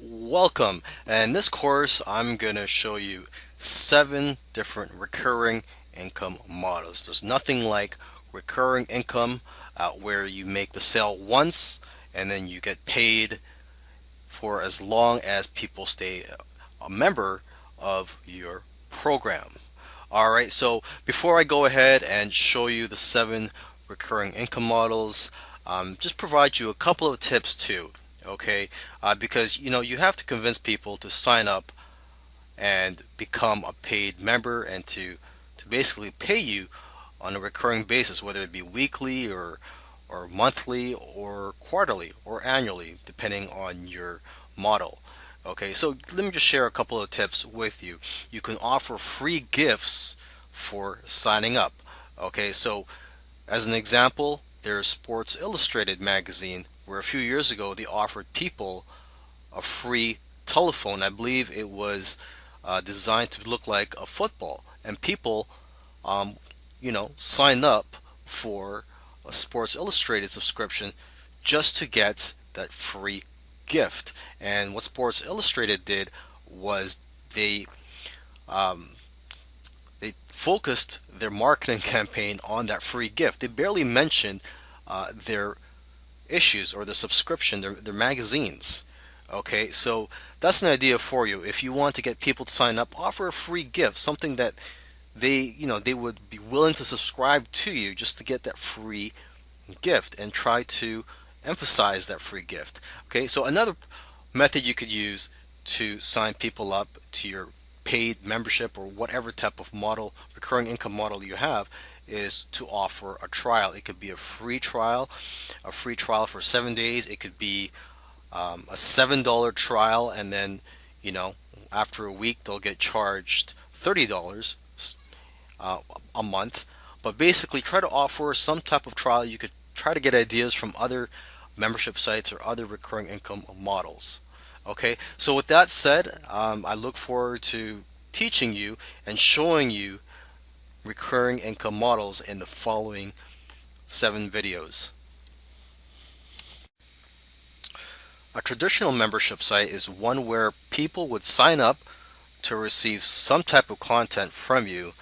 Welcome. In this course, I'm going to show you 7 different recurring income models. There's nothing like recurring income where you make the sale once and then you get paid for as long as people stay a member of your program. All right, so before I go ahead and show you the 7 recurring income models, just provide you a couple of tips too, okay? Because you have to convince people to sign up and become a paid member and to basically pay you on a recurring basis, whether it be weekly or monthly or quarterly or annually, depending on your model. Okay, so let me just share a couple of tips with you. You can offer free gifts for signing up. Okay, so as an example, there's Sports Illustrated magazine, where a few years ago they offered people a free telephone. I believe it was designed to look like a football, and people, um, signed up for a Sports Illustrated subscription just to get that free gift. And what Sports Illustrated did was they um, they focused their marketing campaign on that free gift. They barely mentioned their issues or the subscription, their magazines. Okay, so that's an idea for you. If you want to get people to sign up, offer a free gift, something that they would be willing to subscribe to you just to get that free gift and try to emphasize that free gift. Okay, so another method you could use to sign people up to your paid membership or whatever type of model, recurring income model you have, is to offer a trial. It could be a free trial for 7 days. It could be a $7 trial, and then you know after a week they'll get charged $30 uh, a month. But basically, try to offer some type of trial. You could try to get ideas from other membership sites or other recurring income models. Okay, so with that said, I look forward to teaching you and showing you recurring income models in the following 7 videos. A traditional membership site is one where people would sign up to receive some type of content from you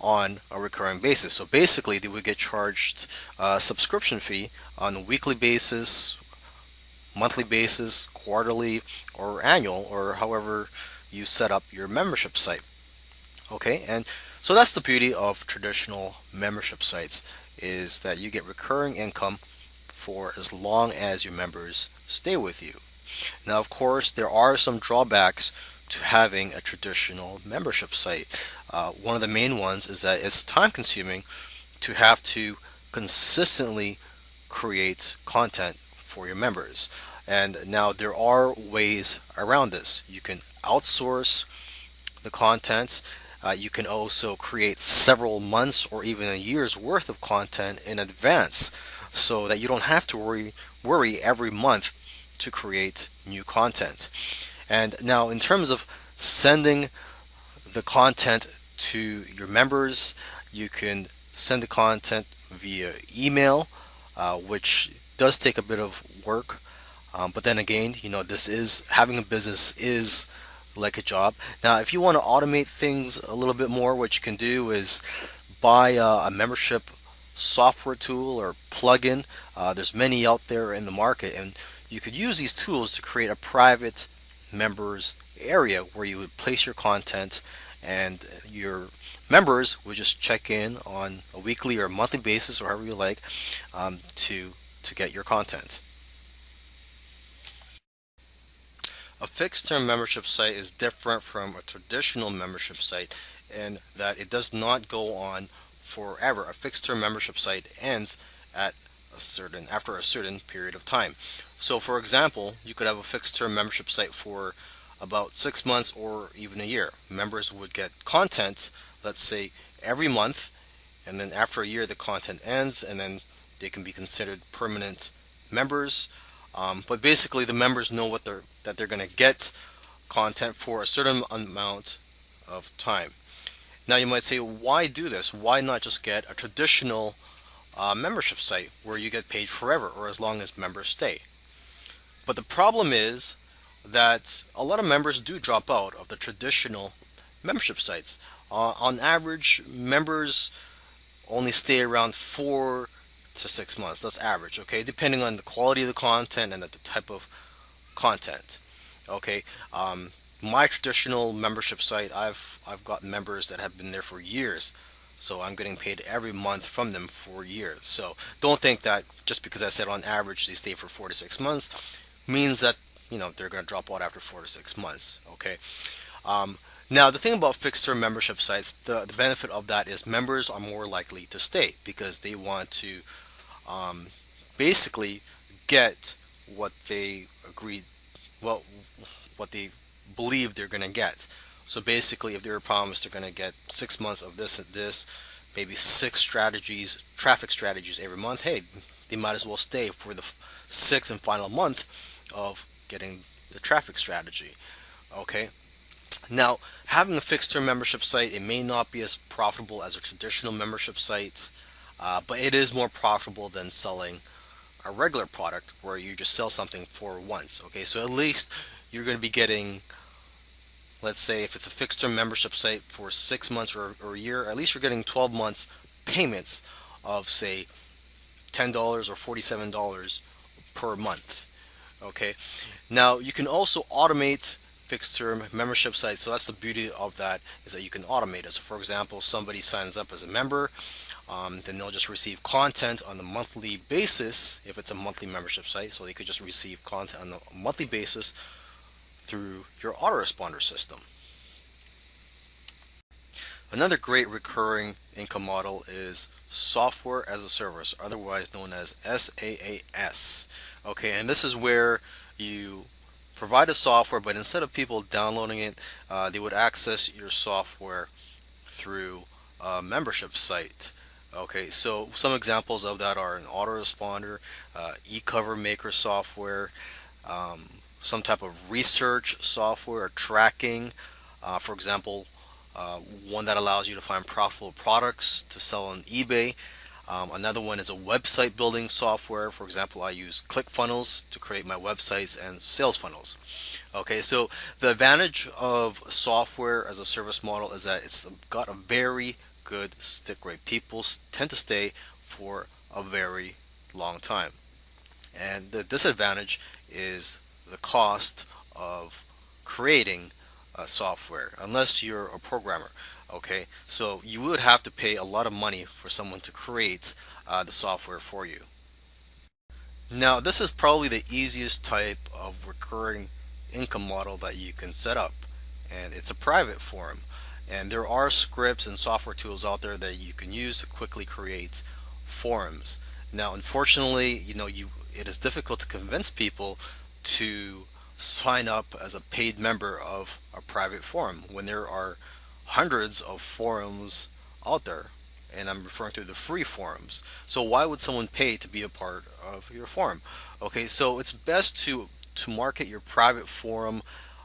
on a recurring basis. So basically, they would get charged a subscription fee on a weekly basis, monthly basis, quarterly, or annual, or however you set up your membership site. Okay, and so that's the beauty of traditional membership sites is that you get recurring income for as long as your members stay with you. Now, of course, there are some drawbacks to having a traditional membership site. One of the main ones is that it's time consuming to have to consistently create content for your members. And now there are ways around this. You can outsource the content. You can also create several months or even a year's worth of content in advance so that you don't have to worry every month to create new content. And now, in terms of sending the content to your members, you can send the content via email, which does take a bit of work. But then again, this is having a business is like a job. Now, if you want to automate things a little bit more, what you can do is buy a membership software tool or plugin. There's many out there in the market, and you could use these tools to create a private members area where you would place your content, and your members would just check in on a weekly or monthly basis, or however you like, to get your content. A fixed term membership site is different from a traditional membership site in that it does not go on forever. A fixed term membership site ends at after a certain period of time. So for example, you could have a fixed term membership site for about 6 months or even a year. Members would get content, let's say every month, and then after a year the content ends, and then they can be considered permanent members. But basically, the members know that they're going to get content for a certain amount of time. Now, you might say, why do this? Why not just get a traditional membership site where you get paid forever or as long as members stay? But the problem is that a lot of members do drop out of the traditional membership sites. On average, members only stay around 4 to 6 months. That's average, okay, depending on the quality of the content and the type of content. Okay, my traditional membership site, I've got members that have been there for years, so I'm getting paid every month from them for years. So don't think that just because I said on average they stay for 4 to 6 months means that they're going to drop out after 4 to 6 months. Okay. Um, Now the thing about fixed term membership sites, the benefit of that is members are more likely to stay because they want to um, basically get what they agreed, well, what they believe they're going to get. So basically, if they were promised they're going to get 6 months of this and this, maybe six strategies, traffic strategies every month, hey, they might as well stay for the sixth and final month of getting the traffic strategy. Okay. Now, having a fixed term membership site, it may not be as profitable as a traditional membership site, but it is more profitable than selling a regular product where you just sell something for once. Okay, so at least you're going to be getting, let's say, if it's a fixed term membership site for 6 months or a year, at least you're getting 12 months payments of, say, $10 or $47 per month. Okay, now you can also automate fixed term membership sites. So that's the beauty of that, is that you can automate it. So for example, somebody signs up as a member, then they'll just receive content on a monthly basis if it's a monthly membership site. So they could just receive content on a monthly basis through your autoresponder system. Another great recurring income model is software as a service, otherwise known as SaaS. Okay, and this is where you provide a software, but instead of people downloading it, they would access your software through a membership site. Okay, so some examples of that are an autoresponder, e-cover maker software, some type of research software or tracking. For example, one that allows you to find profitable products to sell on eBay. Another one is a website building software. For example, I use ClickFunnels to create my websites and sales funnels. Okay, so the advantage of software as a service model is that it's got a very good stick rate. People tend to stay for a very long time. And the disadvantage is the cost of creating software, unless you're a programmer. Okay, so you would have to pay a lot of money for someone to create the software for you. Now, this is probably the easiest type of recurring income model that you can set up, and it's a private forum. And there are scripts and software tools out there that you can use to quickly create forums. Now, unfortunately, it is difficult to convince people to sign up as a paid member of a private forum when there are hundreds of forums out there, and I'm referring to the free forums. So why would someone pay to be a part of your forum? Okay, so it's best to market your private forum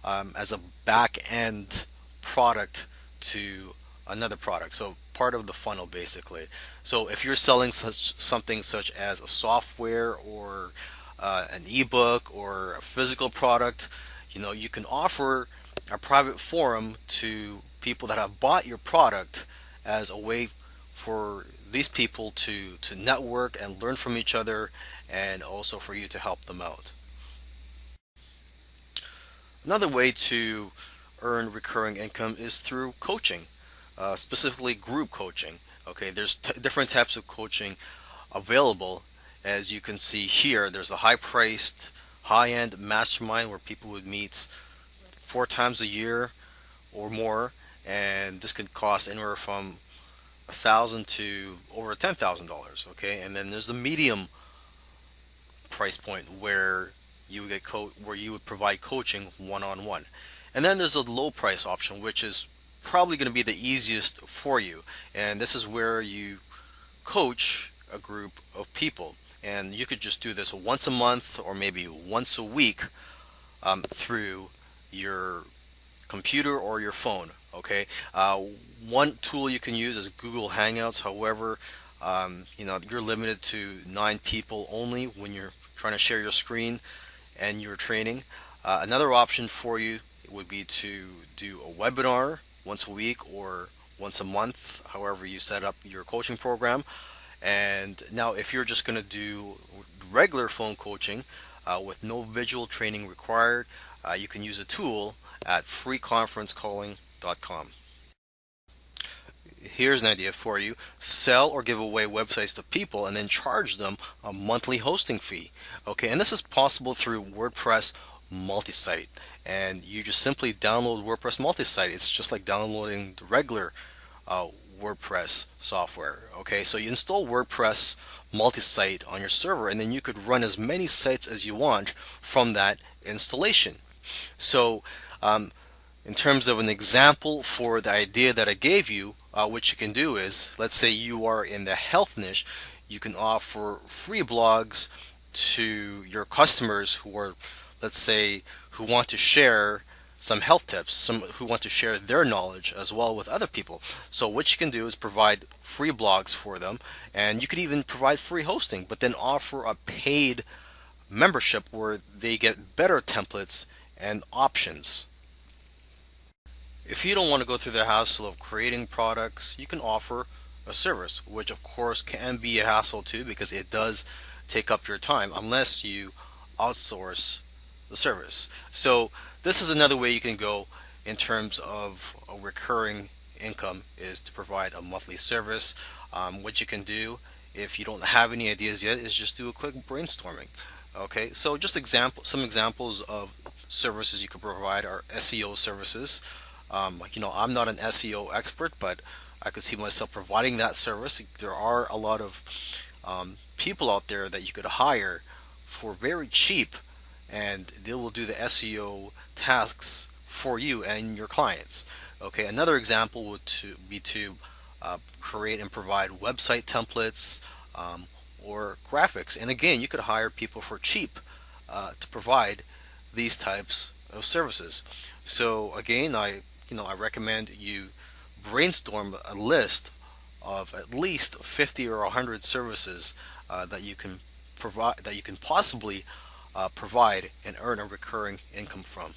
as a back end product to another product. So part of the funnel basically. So if you're selling something such as a software or an ebook or a physical product, you can offer a private forum to people that have bought your product as a way for these people to network and learn from each other, and also for you to help them out. Another way to earn recurring income is through coaching, specifically group coaching. Okay, there's different types of coaching available. As you can see here, there's a high-priced, high-end mastermind where people would meet 4 times a year or more, and this could cost anywhere from $1,000 to over $10,000. Okay, and then there's the medium price point where you would where you would provide coaching one-on-one, and then there's a low price option, which is probably going to be the easiest for you, and this is where you coach a group of people, and you could just do this once a month or maybe once a week through your computer or your phone. Okay, one tool you can use is Google Hangouts. However, you're limited to 9 people only when you're trying to share your screen, and your training. Another option for you would be to do a webinar once a week or once a month, however you set up your coaching program. And now, if you're just going to do regular phone coaching with no visual training required, you can use a tool at freeconferencecalling.com. Here's an idea for you: sell or give away websites to people and then charge them a monthly hosting fee. Okay, and this is possible through WordPress multi-site. And you just simply download WordPress multi-site. It's just like downloading the regular uh, WordPress software. Okay, so you install WordPress multi-site on your server, and then you could run as many sites as you want from that installation. So um, in terms of an example for the idea that I gave you, what you can do is, let's say you are in the health niche, you can offer free blogs to your customers who are, let's say, who want to share some health tips, some who want to share their knowledge as well with other people. So what you can do is provide free blogs for them, and you could even provide free hosting, but then offer a paid membership where they get better templates and options. If you don't want to go through the hassle of creating products, you can offer a service, which of course can be a hassle too because it does take up your time unless you outsource the service. So this is another way you can go in terms of a recurring income, is to provide a monthly service. What you can do if you don't have any ideas yet is just do a quick brainstorming. Okay, so just some examples of services you could provide are SEO services. I'm not an SEO expert, but I could see myself providing that service. There are a lot of people out there that you could hire for very cheap, and they will do the SEO tasks for you and your clients. Okay, another example would be to create and provide website templates or graphics. And again, you could hire people for cheap to provide these types of services. So again, I recommend you brainstorm a list of at least 50 or 100 services that you can provide, that you can possibly provide and earn a recurring income from.